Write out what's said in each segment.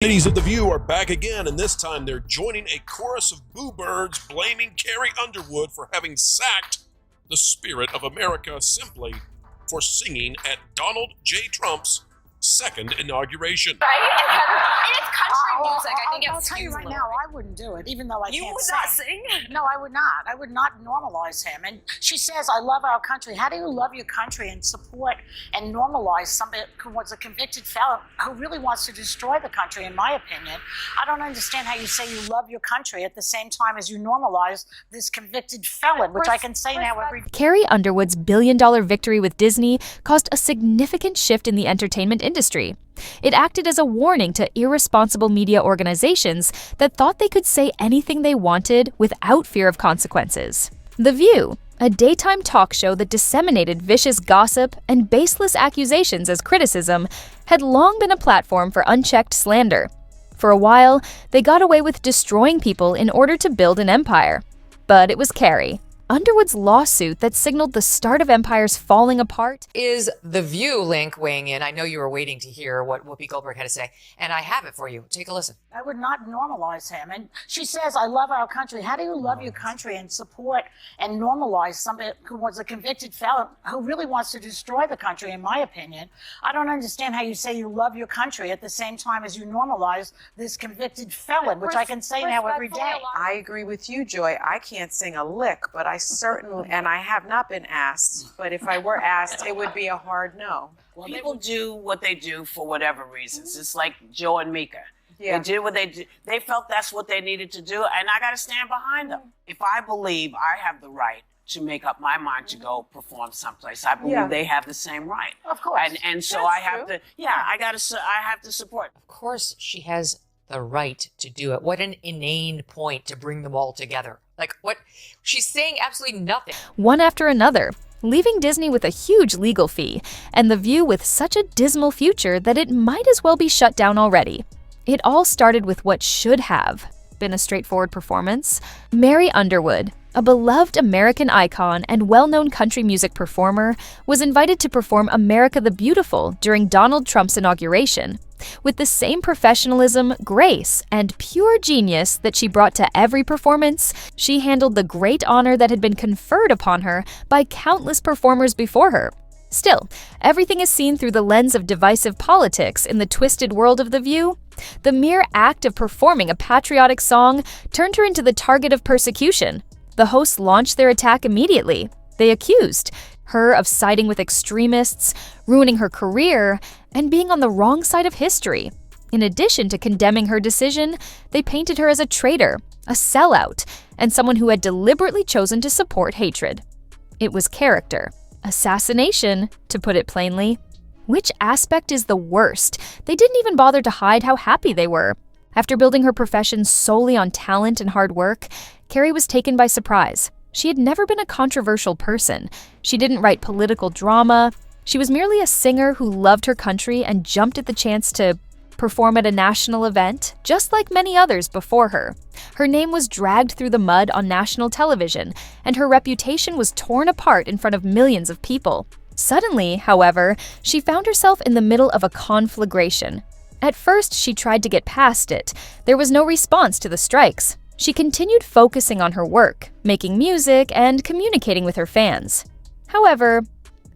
Ladies of The View are back again, and this time they're joining a chorus of boo birds blaming Carrie Underwood for having sacked the spirit of America simply for singing at Donald J. Trump's second inauguration. Right? And it's country music. I think I'll tell you right now, I wouldn't do it, even though I you can't would sing. not sing? No, I would not. I would not normalize him. And she says, I love our country. How do you love your country and support and normalize somebody who was a convicted felon who really wants to destroy the country, in my opinion? I don't understand how you say you love your country at the same time as you normalize this convicted felon, which I can say now every day. Carrie Underwood's billion-dollar victory with Disney caused a significant shift in the entertainment industry. It acted as a warning to irresponsible media organizations that thought they could say anything they wanted without fear of consequences. The View, a daytime talk show that disseminated vicious gossip and baseless accusations as criticism, had long been a platform for unchecked slander. For a while, they got away with destroying people in order to build an empire. But it was Carrie Underwood's lawsuit that signaled the start of empires falling apart. Is The View link weighing in? I know you were waiting to hear what Whoopi Goldberg had to say, and I have it for you. Take a listen. I would not normalize him. And she says, I love our country. How do you love your country and support and normalize somebody who was a convicted felon who really wants to destroy the country, in my opinion? I don't understand how you say you love your country at the same time as you normalize this convicted felon, which I can say now every day. I agree with you, Joy. I can't sing a lick, but I certainly, and I have not been asked, but if I were asked, it would be a hard no. Well, people do what they do for whatever reasons. It's like Joe and Mika. Yeah. They did what they did. They felt that's what they needed to do, and I got to stand behind them. If I believe I have the right to make up my mind to go perform someplace, I believe they have the same right. Of course. And so That's I have true. to. I have to support. Of course, she has the right to do it. What an inane point to bring them all together. Like, what? She's saying absolutely nothing. One after another, leaving Disney with a huge legal fee, and The View with such a dismal future that it might as well be shut down already. It all started with what should have been a straightforward performance. Carrie Underwood, a beloved American icon and well-known country music performer, was invited to perform America the Beautiful during Donald Trump's inauguration. With the same professionalism, grace, and pure genius that she brought to every performance, she handled the great honor that had been conferred upon her by countless performers before her. Still, everything is seen through the lens of divisive politics in the twisted world of The View. The mere act of performing a patriotic song turned her into the target of persecution. The hosts launched their attack immediately. They accused her of siding with extremists, ruining her career, and being on the wrong side of history. In addition to condemning her decision, they painted her as a traitor, a sellout, and someone who had deliberately chosen to support hatred. It was character. Assassination, to put it plainly. Which aspect is the worst? They didn't even bother to hide how happy they were. After building her profession solely on talent and hard work, Carrie was taken by surprise. She had never been a controversial person. She didn't write political drama. She was merely a singer who loved her country and jumped at the chance to perform at a national event, just like many others before her. Her name was dragged through the mud on national television, and her reputation was torn apart in front of millions of people. Suddenly, however, she found herself in the middle of a conflagration. At first, she tried to get past it. There was no response to the strikes. She continued focusing on her work, making music, and communicating with her fans. However,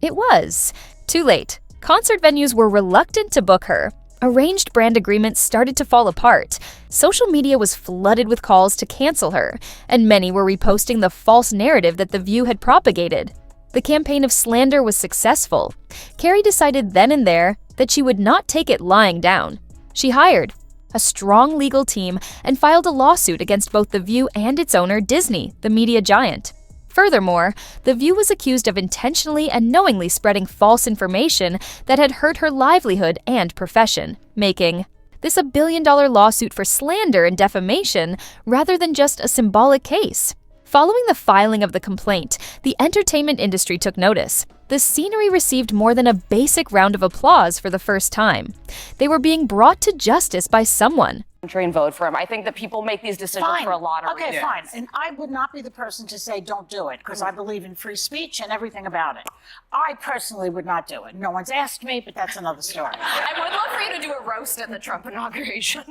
it was too late. Concert venues were reluctant to book her. Arranged brand agreements started to fall apart. Social media was flooded with calls to cancel her, and many were reposting the false narrative that The View had propagated. The campaign of slander was successful. Carrie decided then and there that she would not take it lying down. She hired a strong legal team and filed a lawsuit against both The View and its owner, Disney, the media giant. Furthermore, The View was accused of intentionally and knowingly spreading false information that had hurt her livelihood and profession, making this a billion-dollar lawsuit for slander and defamation rather than just a symbolic case. Following the filing of the complaint, the entertainment industry took notice. The scenery received more than a basic round of applause for the first time. They were being brought to justice by someone. And vote for him. I think that people make these decisions for a lot of reasons. Okay, fine. And I would not be the person to say don't do it because I believe in free speech and everything about it. I personally would not do it. No one's asked me, but that's another story. I would love for you to do a roast at the Trump inauguration.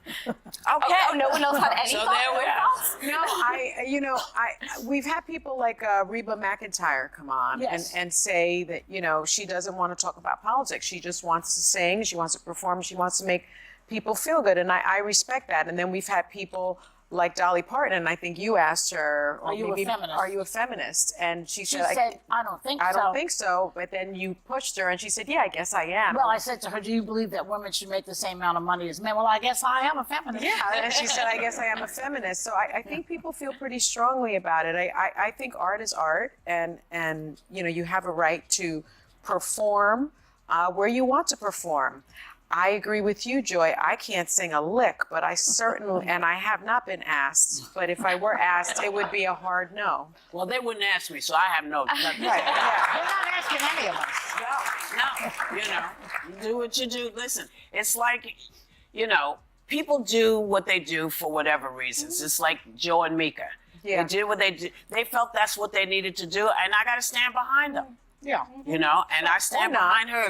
Okay. Oh, no one else had any So thought? there we are. No, we've had people like Reba McEntire come on Yes. and say that, she doesn't want to talk about politics. She just wants to sing, she wants to perform, she wants to make people feel good. And I respect that. And then we've had people like Dolly Parton, and I think you asked her, or Are you a maybe, feminist? are you a feminist? And she She said, said, I don't think so. I don't think so. But then you pushed her and she said, yeah, I guess I am. Well, I said to her, do you believe that women should make the same amount of money as men? Well, I guess I am a feminist. Yeah, and she said, I guess I am a feminist. So I think people feel pretty strongly about it. I think art is art, and you have a right to perform where you want to perform. I agree with you, Joy. I can't sing a lick, but I certainly, and I have not been asked, but if I were asked, it would be a hard no. Well, they wouldn't ask me, so I have nothing. Right, yeah. We're not asking any of us. No, do what you do. Listen, it's like, people do what they do for whatever reasons. It's like Joe and Mika. Yeah. They did what they did. They felt that's what they needed to do, and I got to stand behind them. Yeah. And I stand behind her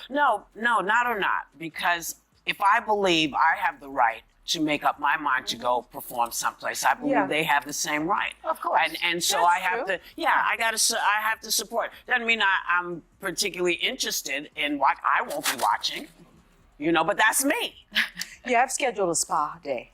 not or not, because if I believe I have the right to make up my mind to go perform someplace, I believe they have the same right. Of course. And so That's I have true. to, I have to support. Doesn't mean I'm particularly interested in what I won't be watching, but that's me. Yeah, I've scheduled a spa day.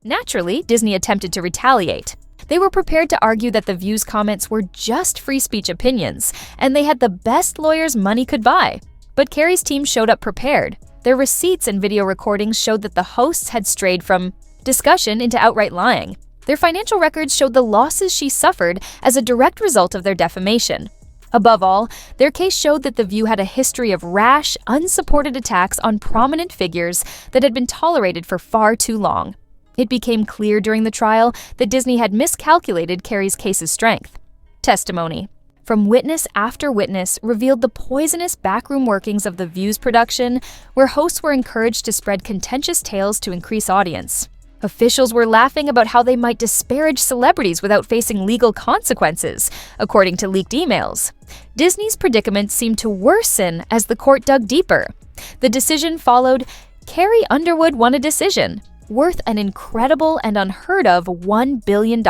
Naturally, Disney attempted to retaliate. They were prepared to argue that the View's comments were just free speech opinions, and they had the best lawyers money could buy. But Carrie's team showed up prepared. Their receipts and video recordings showed that the hosts had strayed from discussion into outright lying. Their financial records showed the losses she suffered as a direct result of their defamation. Above all, their case showed that The View had a history of rash, unsupported attacks on prominent figures that had been tolerated for far too long. It became clear during the trial that Disney had miscalculated Carrie's case's strength. Testimony from witness after witness revealed the poisonous backroom workings of The View's production, where hosts were encouraged to spread contentious tales to increase audience. Officials were laughing about how they might disparage celebrities without facing legal consequences, according to leaked emails. Disney's predicament seemed to worsen as the court dug deeper. The decision followed. Carrie Underwood won a decision worth an incredible and unheard of $1 billion.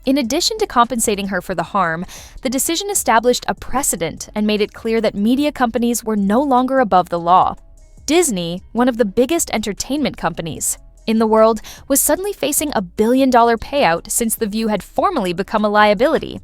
In addition to compensating her for the harm, the decision established a precedent and made it clear that media companies were no longer above the law. Disney, one of the biggest entertainment companies in the world, was suddenly facing a $1 billion payout since The View had formally become a liability.